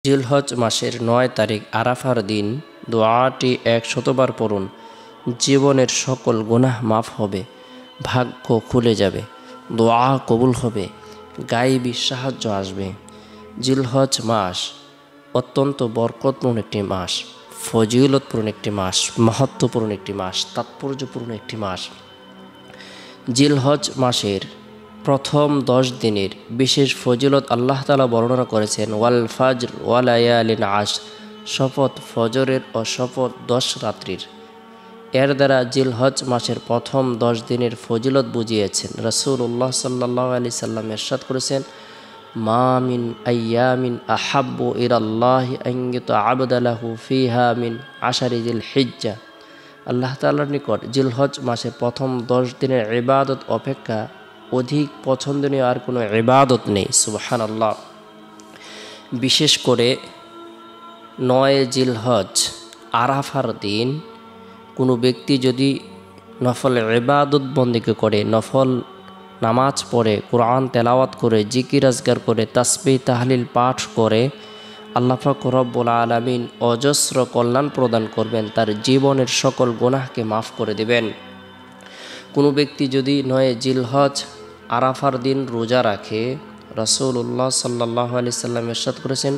জিলহজ মাসের ৯ তারিখ আরাফার দিন দোয়াটি ১০০বার পড়ুন। জীবনের সকল গুনাহ মাফ হবে, ভাগ্য খুলে যাবে, দোয়া কবুল হবে, গায়েবী সাহায্য আসবে। জিলহজ মাস অত্যন্ত বরকতপূর্ণ একটি মাস, ফজিলতপূর্ণ একটি মাস, মহত্বপূর্ণ একটি মাস, তাৎপর্যপূর্ণ একটি মাস। জিলহজ মাসের প্রথম 10 দিনের বিশেষ ফজিলত আল্লাহ তাআলা বর্ণনা করেছেন। ওয়াল ফাজর ওয়া লায়ালিন আশর, শপথ ফজরের ও শপথ 10 রাত্রির। এর দ্বারা জিলহজ মাসের প্রথম 10 দিনের ফজিলত বুঝিয়েছেন। রাসূলুল্লাহ সাল্লাল্লাহু আলাইহি সাল্লাম ইরশাদ করেছেন, মা মিন আইয়ামিন আহাব্বু ইলাল্লাহি আন ইউতআবদা লাহু ফিহা মিন আশারি জিলহিজ্জা। আল্লাহ তাআলার নিকট জিলহজ মাসের প্রথম 10 দিনের ইবাদত অপেক্ষা অধিক পছন্দনীয় আর কোনো ইবাদত নেই। সুবহানাল্লাহ। বিশেষ করে 9 জিলহজ আরাফার দিন কোনো ব্যক্তি যদি নফল ইবাদত বন্দেগী করে, নফল নামাজ পড়ে, কোরআন তেলাওয়াত করে, জিকির আজগার করে, তাসবিহ তাহলিল পাঠ করে, আল্লাহ পাক রব্বুল আলামিন অজস্র কল্যাণ প্রদান করবেন, তার জীবনের সকল গুনাহকে মাফ করে দেবেন। কোনো ব্যক্তি যদি 9 জিলহজ আরাফার দিন রোজা রাখে, রাসূলুল্লাহ সাল্লাল্লাহু আলাইহি সাল্লাম ইরশাদ করেছেন,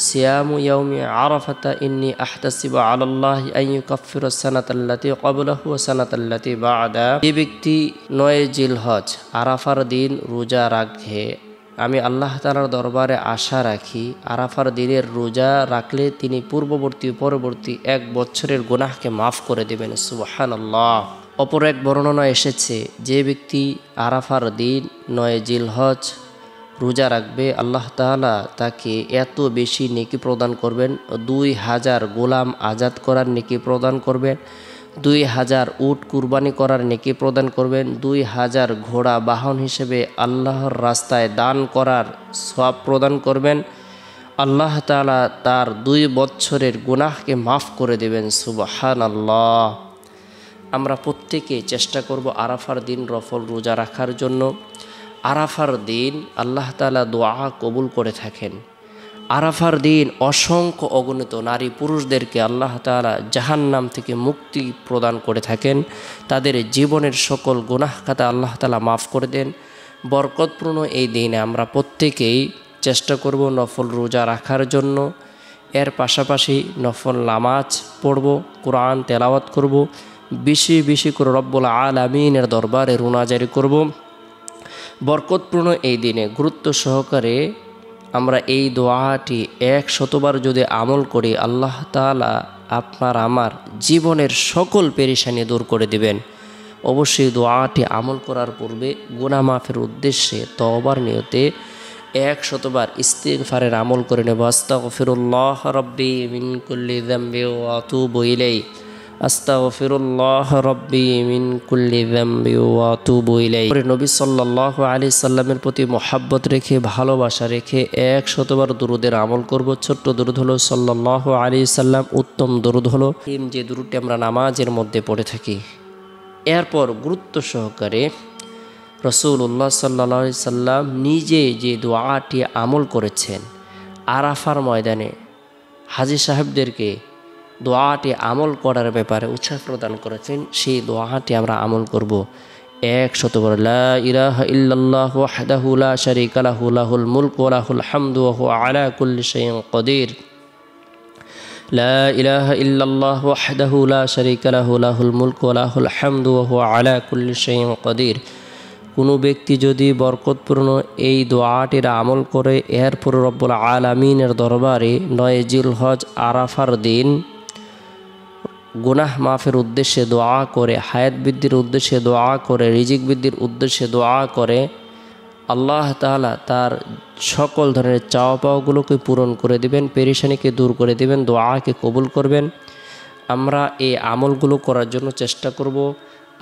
সিয়ামু ইয়াউমি আরাফাতা ইন্নী আহতাসিবু আলাল্লাহি আন ইউকাফফিরা সানাতাল্লাতী ক্বাবলাহু ওয়া সানাতাল্লাতী বা'দা। যে ব্যক্তি 9 জিলহজ আরাফার দিন রোজা রাখে, আমি আল্লাহ তাআলার দরবারে আশা রাখি আরাফার দিনের রোজা রাখলে তিনি পূর্ববর্তী পরবর্তী 1 বছরের গুনাহকে মাফ করে দেবেন। সুবহানাল্লাহ। অপর এক বর্ণনা এসেছে, যে ব্যক্তি আরাফার দিন 9 জিলহজ রোজা রাখবে, আল্লাহ তাআলা তাকে এত বেশি নেকি প্রদান করবেন, 2000 গোলাম আজাদ করার নেকি প্রদান করবেন, 2000 উট কুরবানি করার নেকি প্রদান করবেন, 2000 ঘোড়া বাহন হিসেবে আল্লাহর রাস্তায় দান করার সওয়াব প্রদান করবেন। আল্লাহ তাআলা তার 2 বছরের গুনাহকে মাফ করে দেবেন। সুবহানাল্লাহ। আমরা প্রত্যেকে চেষ্টা করব আরাফার দিন নফল রোজা রাখার জন্য। আরাফার দিন আল্লাহ তাআলা দোয়া কবুল করে থাকেন। আরাফার দিন অসংখ্য অগণিত নারী পুরুষদেরকে আল্লাহ তাআলা জাহান্নাম থেকে মুক্তি প্রদান করে থাকেন, তাদের জীবনের সকল গুনাহ খাতা আল্লাহ তাআলা মাফ করে দেন। বরকতপূর্ণ এই দিনে আমরা প্রত্যেকেই চেষ্টা করব নফল রোজা রাখার জন্য। এর পাশাপাশি নফল নামাজ পড়ব, কোরআন তেলাওয়াত করব, বেশি বেশি করে রব্বুল আলামিনের দরবারে রুনাজারি করব। বরকতপূর্ণ এই দিনে গুরুত্ব সহকারে আমরা এই দোয়াটি 100বার যদি আমল করি, আল্লাহ তাআলা আপনার আমার জীবনের সকল পেরেশানি দূর করে দিবেন। অবশ্যই দোয়াটি আমল করার পূর্বে গুনাহ মাফের উদ্দেশ্যে তওবার নিয়তে 100বার ইস্তিগফারের আমল করে নেব। আস্তাগফিরুল্লাহ রাব্বি মিন কুল্লি যামবি ওয়া আতুবু ইলাইহি, আস্তাগফিরুল্লাহ রাব্বি মিন কুল্লি যামবি ওয়া আতুবু ইলাইহি। নবী সাল্লাল্লাহু আলাইহি সাল্লামের প্রতি মহব্বত রেখে, ভালোবাসা রেখে 100বার দুরুদের আমল করব। ছোট্ট দুরুদ হলো সাল্লাল্লাহু আলাইহি সাল্লাম, উত্তম দুরুদ হলো যে দুরুদটি আমরা নামাজের মধ্যে পড়ে থাকি। এরপর গুরুত্ব সহকারে রাসূলুল্লাহ সাল্লাল্লাহু আলাইহি সাল্লাম নিজে যে দোয়াটি আমল করেছেন, আরাফার ময়দানে হাজী সাহেবদেরকে দোয়াটি আমল করার ব্যাপারে উৎসাহ প্রদান করেছেন, সেই দোয়াটি আমরা আমল করব। 100বার লা ইলাহা ইল্লাল্লাহু ওয়াহদাহু লা শারীকা লাহু লাহুল মুলকু ওয়া লাহুল হামদু ওয়া হুয়া আলা কুল্লি শাইইন কাদির। লা ইলাহা ইল্লাল্লাহু ওয়াহদাহু লা শারীকা লাহু লাহুল মুলকু ওয়া লাহুল হামদু ওয়া হুয়া আলা কুল্লি শাইইন কাদির। কোনো ব্যক্তি যদি বরকতপূর্ণ এই দোয়াটির আমল করে, এরপর রব্বুল আলামিনের দরবারে 9 জিলহজ আরাফার দিন গুনাহ মাফের উদ্দেশ্যে দোয়া করে, হায়াত বৃদ্ধির উদ্দেশ্যে দোয়া করে, রিজিক বৃদ্ধির উদ্দেশ্যে দোয়া করে, আল্লাহ তাআলা তার সকল ধরনের চাওয়া পাওয়াগুলোকে পূরণ করে দিবেন, পেরেশানিকে দূর করে দিবেন, দোয়াকে কবুল করবেন। আমরা এই আমলগুলো করার জন্য চেষ্টা করব।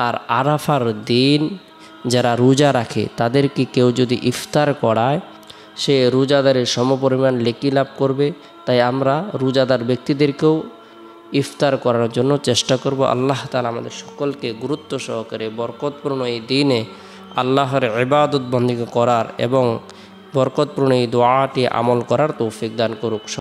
আর আরাফার দিন যারা রোজা রাখে তাদেরকে কেউ যদি ইফতার করায়, সে রোজাদারের সমপরিমাণ নেকি লাভ করবে। তাই আমরা রোজাদার ব্যক্তিদেরকেও ইফতার করার জন্য চেষ্টা করব। আল্লাহ তাআলা আমাদের সকলকে গুরুত্ব সহকারে বরকতপূর্ণ এই দিনে আল্লাহর ইবাদত বন্দেগী করার এবং বরকতপূর্ণ এই দোয়াটি আমল করার তৌফিক দান করুক।